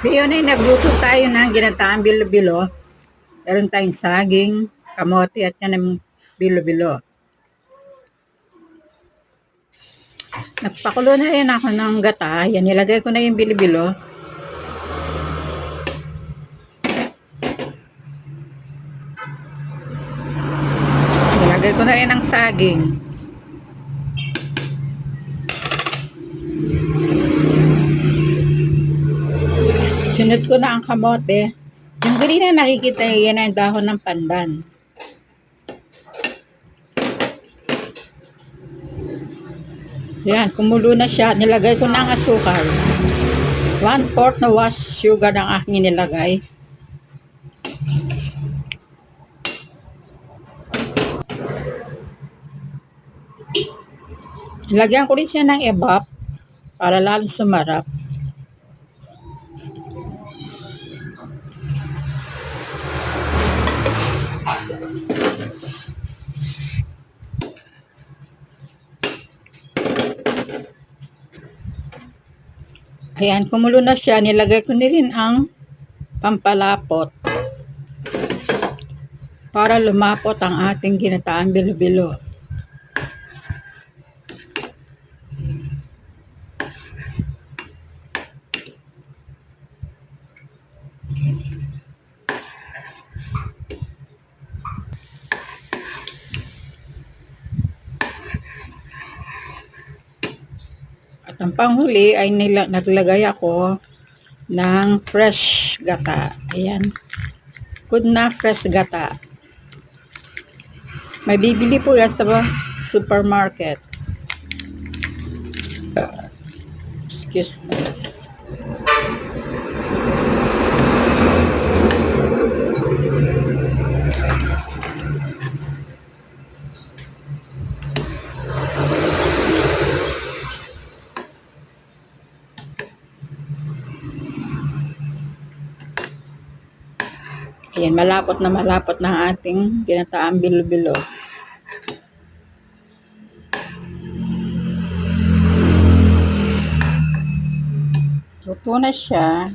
Ngayon ay nagluto tayo ng ginataang bilo-bilo. Meron tayong saging, kamote at yan ang bilo-bilo. Nagpakulo na rin ako ng gata. Yan, nilagay ko na yung bilo-bilo. Nilagay ko na rin ang saging. Sunod ko na ang kamote. Yung green na nakikita, yan ang dahon ng pandan. Yan, kumulo na siya. Nilagay ko na ang asukal. 1/4 na wash sugar ang aking nilagay. Lagyan ko rin siya ng evap para lalo sumarap. Ayan, kumulo na siya. Nilagay ko na rin ang pampalapot para lumapot ang ating ginataang bilo-bilo. At ang panghuli ay naglagay ako ng fresh gata. Ayan. Good na fresh gata. May bibili po yan sa supermarket. Excuse me. Ayan, malapot na ang ating ginataang bilo-bilo. Luto na siya.